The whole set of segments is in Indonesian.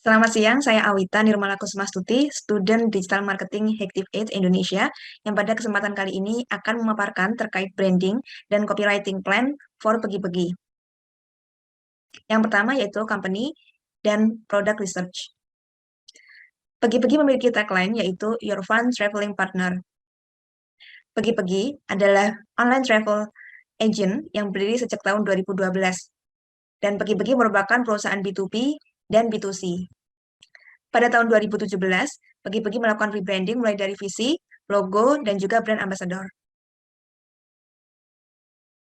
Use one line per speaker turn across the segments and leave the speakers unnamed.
Selamat siang, saya Awita Nirmala Kusmastuti, student Digital Marketing Hactive Age Indonesia, yang pada kesempatan kali ini akan memaparkan terkait branding dan copywriting plan for Pegi-Pegi. Yang pertama yaitu company dan product research. Pegi-Pegi memiliki tagline yaitu Your Fun Traveling Partner. Pegi-Pegi adalah online travel agent yang berdiri sejak tahun 2012, dan Pegi-Pegi merupakan perusahaan B2B dan B2C. Pada tahun 2017, Pegi-Pegi melakukan rebranding mulai dari visi, logo, dan juga brand ambassador.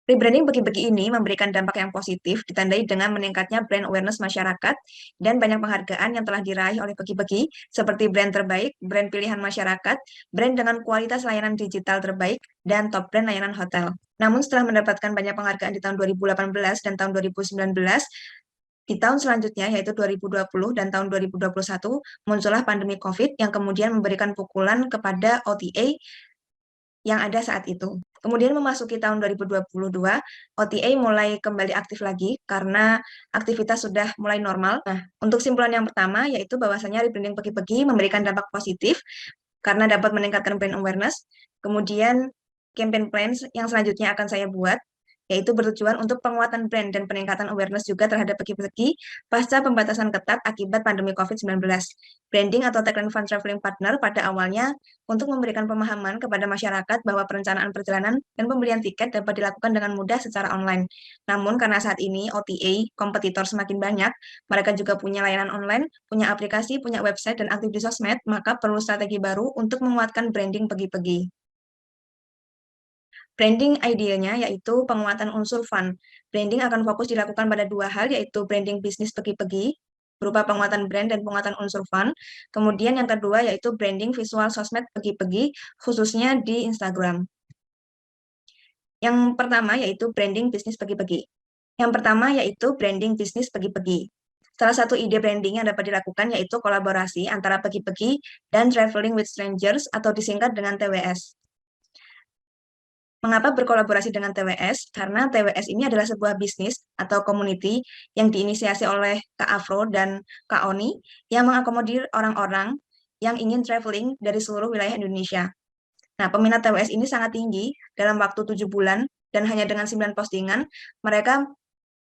Rebranding Pegi-Pegi ini memberikan dampak yang positif, ditandai dengan meningkatnya brand awareness masyarakat dan banyak penghargaan yang telah diraih oleh Pegi-Pegi, seperti brand terbaik, brand pilihan masyarakat, brand dengan kualitas layanan digital terbaik, dan top brand layanan hotel. Namun setelah mendapatkan banyak penghargaan di tahun 2018 dan tahun 2019, di tahun selanjutnya, yaitu 2020 dan tahun 2021, muncullah pandemi COVID yang kemudian memberikan pukulan kepada OTA yang ada saat itu. Kemudian memasuki tahun 2022, OTA mulai kembali aktif lagi karena aktivitas sudah mulai normal. Nah, untuk simpulan yang pertama, yaitu bahwasanya rebranding Pegi-Pegi memberikan dampak positif karena dapat meningkatkan brand awareness. Kemudian, campaign plans yang selanjutnya akan saya buat yaitu bertujuan untuk penguatan brand dan peningkatan awareness juga terhadap Pegi-Pegi pasca pembatasan ketat akibat pandemi COVID-19. Branding atau tagline Fun Traveling Partner pada awalnya untuk memberikan pemahaman kepada masyarakat bahwa perencanaan perjalanan dan pembelian tiket dapat dilakukan dengan mudah secara online. Namun karena saat ini OTA, kompetitor semakin banyak, mereka juga punya layanan online, punya aplikasi, punya website, dan aktif di sosmed, maka perlu strategi baru untuk menguatkan branding Pegi-Pegi. Branding idealnya yaitu penguatan unsur fun. Branding akan fokus dilakukan pada dua hal, yaitu branding bisnis Pegi-Pegi, berupa penguatan brand dan penguatan unsur fun. Kemudian yang kedua yaitu branding visual sosmed Pegi-Pegi, khususnya di Instagram. Yang pertama yaitu branding bisnis Pegi-Pegi. Yang pertama yaitu branding bisnis Pegi-Pegi. Salah satu ide branding yang dapat dilakukan yaitu kolaborasi antara Pegi-Pegi dan Traveling with Strangers atau disingkat dengan TWS. Mengapa berkolaborasi dengan TWS? Karena TWS ini adalah sebuah bisnis atau community yang diinisiasi oleh Kak Afro dan Kak Oni yang mengakomodir orang-orang yang ingin traveling dari seluruh wilayah Indonesia. Nah, peminat TWS ini sangat tinggi dalam waktu 7 bulan dan hanya dengan 9 postingan, mereka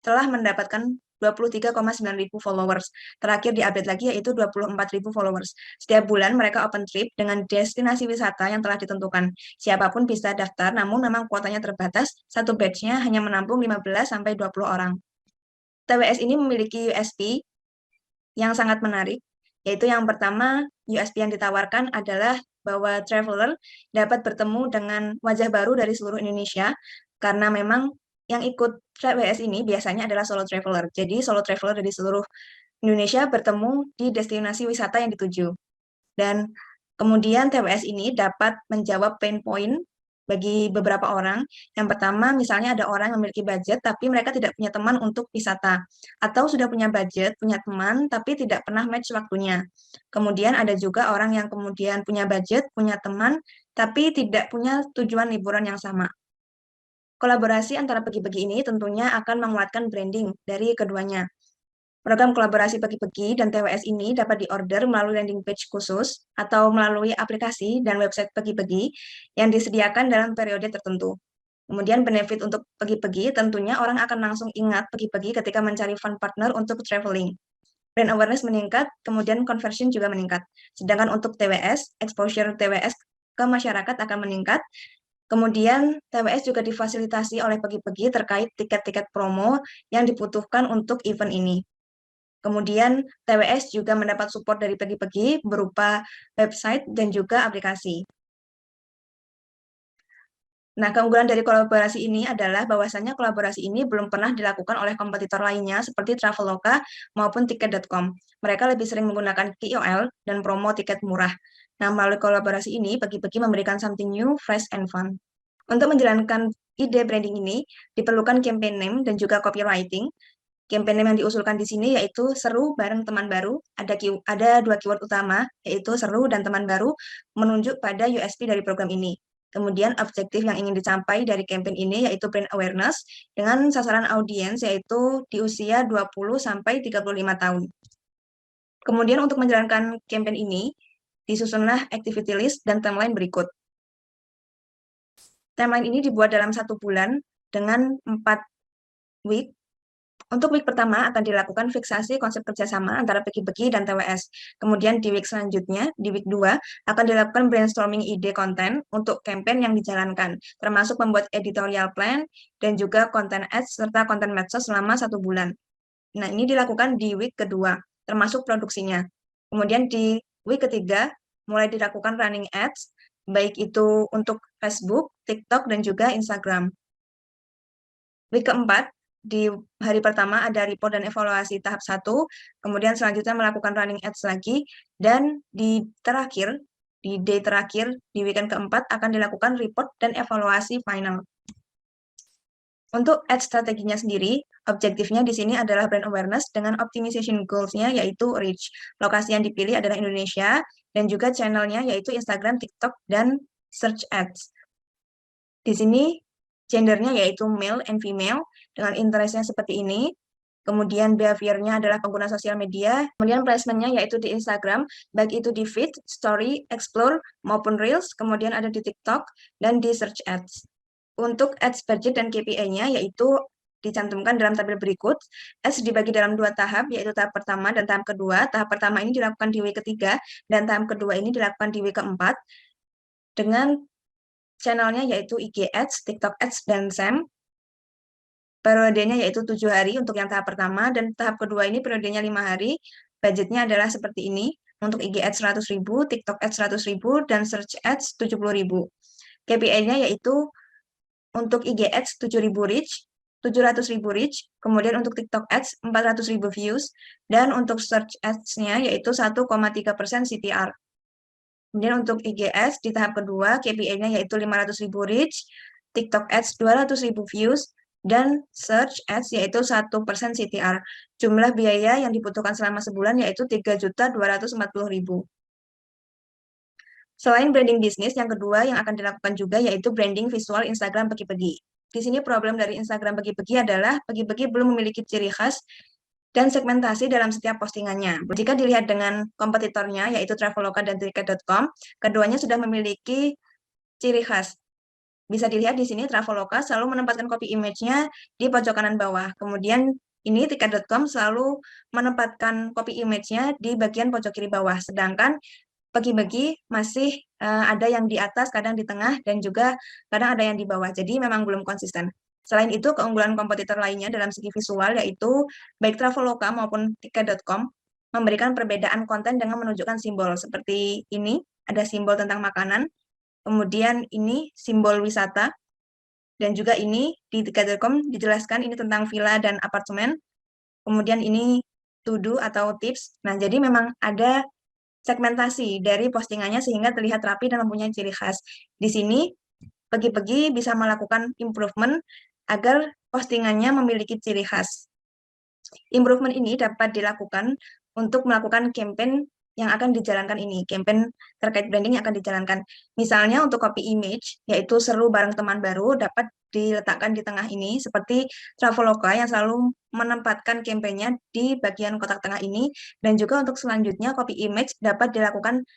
telah mendapatkan 23,9 ribu followers. Terakhir diupdate lagi yaitu 24 ribu followers. Setiap bulan mereka open trip dengan destinasi wisata yang telah ditentukan. Siapapun bisa daftar, namun memang kuotanya terbatas. Satu batch-nya hanya menampung 15-20 orang. TWS ini memiliki USP yang sangat menarik, yaitu yang pertama, USP yang ditawarkan adalah bahwa traveler dapat bertemu dengan wajah baru dari seluruh Indonesia, karena memang yang ikut TWS ini biasanya adalah solo traveler. Jadi solo traveler dari seluruh Indonesia bertemu di destinasi wisata yang dituju. Dan kemudian TWS ini dapat menjawab pain point bagi beberapa orang. Yang pertama, misalnya ada orang yang memiliki budget, tapi mereka tidak punya teman untuk wisata. Atau sudah punya budget, punya teman, tapi tidak pernah match waktunya. Kemudian ada juga orang yang kemudian punya budget, punya teman, tapi tidak punya tujuan liburan yang sama. Kolaborasi antara Pegi-Pegi ini tentunya akan menguatkan branding dari keduanya. Program kolaborasi Pegi-Pegi dan TWS ini dapat diorder melalui landing page khusus atau melalui aplikasi dan website Pegi-Pegi yang disediakan dalam periode tertentu. Kemudian benefit untuk Pegi-Pegi tentunya orang akan langsung ingat Pegi-Pegi ketika mencari fun partner untuk traveling. Brand awareness meningkat, kemudian conversion juga meningkat. Sedangkan untuk TWS, exposure TWS ke masyarakat akan meningkat. Kemudian TWS juga difasilitasi oleh Pegi-Pegi terkait tiket-tiket promo yang dibutuhkan untuk event ini. Kemudian TWS juga mendapat support dari Pegi-Pegi berupa website dan juga aplikasi. Nah, keunggulan dari kolaborasi ini adalah bahwasannya kolaborasi ini belum pernah dilakukan oleh kompetitor lainnya seperti Traveloka maupun Tiket.com. Mereka lebih sering menggunakan KOL dan promo tiket murah. Nah, melalui kolaborasi ini, Pegi-Pegi memberikan something new, fresh, and fun. Untuk menjalankan ide branding ini, diperlukan campaign name dan juga copywriting. Campaign name yang diusulkan di sini yaitu seru bareng teman baru. Ada dua keyword utama, yaitu seru dan teman baru, menunjuk pada USP dari program ini. Kemudian objektif yang ingin dicapai dari campaign ini yaitu brand awareness dengan sasaran audiens yaitu di usia 20 sampai 35 tahun. Kemudian untuk menjalankan campaign ini, disusunlah activity list dan timeline berikut. Timeline ini dibuat dalam 1 bulan dengan 4 week. Untuk week pertama akan dilakukan fiksasi konsep kerjasama antara Beki-Beki dan TWS. Kemudian di week selanjutnya, di week 2, akan dilakukan brainstorming ide konten untuk campaign yang dijalankan, termasuk membuat editorial plan dan juga konten ads serta konten medsos selama 1 bulan. Nah, ini dilakukan di week kedua, termasuk produksinya. Kemudian di week ketiga, mulai dilakukan running ads, baik itu untuk Facebook, TikTok, dan juga Instagram. Week keempat, di hari pertama ada report dan evaluasi tahap 1, kemudian selanjutnya melakukan running ads lagi, dan di terakhir, di day terakhir, di weekend keempat akan dilakukan report dan evaluasi final. Untuk ads strateginya sendiri, objektifnya di sini adalah brand awareness dengan optimization goals-nya yaitu reach. Lokasi yang dipilih adalah Indonesia, dan juga channelnya yaitu Instagram, TikTok, dan search ads. Di sini gendernya yaitu male and female dengan interestnya seperti ini. Kemudian behaviornya adalah pengguna sosial media. Kemudian placementnya yaitu di Instagram, baik itu di feed, story, explore, maupun reels. Kemudian ada di TikTok dan di search ads. Untuk ads budget dan KPI-nya yaitu dicantumkan dalam tabel berikut. Ads dibagi dalam 2 tahap, yaitu tahap pertama dan tahap kedua. Tahap pertama ini dilakukan di week ketiga, dan tahap kedua ini dilakukan di week keempat. Dengan channelnya yaitu IG Ads, TikTok Ads, dan SEM. Periodenya yaitu 7 hari untuk yang tahap pertama, dan tahap kedua ini periodenya 5 hari. Budgetnya adalah seperti ini. Untuk IG Ads 100.000, TikTok Ads 100.000, dan Search Ads 70.000. KPI-nya yaitu untuk IG Ads 7.000 reach, 700.000 reach, kemudian untuk TikTok Ads 400.000 views, dan untuk Search Ads-nya yaitu 1,3% CTR. Kemudian untuk IG Ads di tahap kedua, KPI-nya yaitu 500.000 reach, TikTok Ads 200.000 views, dan Search Ads yaitu 1% CTR. Jumlah biaya yang dibutuhkan selama sebulan yaitu 3.240.000. Selain branding bisnis, yang kedua yang akan dilakukan juga yaitu branding visual Instagram Beki-Beki. Di sini problem dari Instagram Beki-Beki adalah Beki-Beki belum memiliki ciri khas dan segmentasi dalam setiap postingannya. Jika dilihat dengan kompetitornya yaitu Traveloka dan Tiket.com, keduanya sudah memiliki ciri khas. Bisa dilihat di sini Traveloka selalu menempatkan copy image-nya di pojok kanan bawah. Kemudian ini Tiket.com selalu menempatkan copy image-nya di bagian pojok kiri bawah. Sedangkan Beki-Beki masih ada yang di atas, kadang di tengah, dan juga kadang ada yang di bawah. Jadi memang belum konsisten. Selain itu, keunggulan kompetitor lainnya dalam segi visual yaitu baik Traveloka maupun Tiket.com memberikan perbedaan konten dengan menunjukkan simbol. Seperti ini, ada simbol tentang makanan. Kemudian ini simbol wisata. Dan juga ini di Tiket.com dijelaskan ini tentang villa dan apartemen. Kemudian ini to do atau tips. Nah, jadi memang ada segmentasi dari postingannya sehingga terlihat rapi dan mempunyai ciri khas. Di sini, Beki-Beki bisa melakukan improvement agar postingannya memiliki ciri khas. Improvement ini dapat dilakukan untuk melakukan campaign yang akan dijalankan ini, campaign terkait branding yang akan dijalankan. Misalnya untuk copy image, yaitu seru bareng teman baru, dapat diletakkan di tengah ini, seperti Traveloka yang selalu menempatkan kampanye di bagian kotak tengah ini, dan juga untuk selanjutnya copy image dapat dilakukan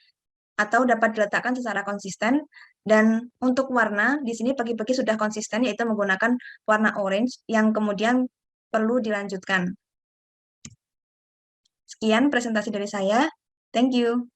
atau dapat diletakkan secara konsisten, dan untuk warna, di sini Beki-Beki sudah konsisten, yaitu menggunakan warna orange, yang kemudian perlu dilanjutkan. Sekian presentasi dari saya. Thank you.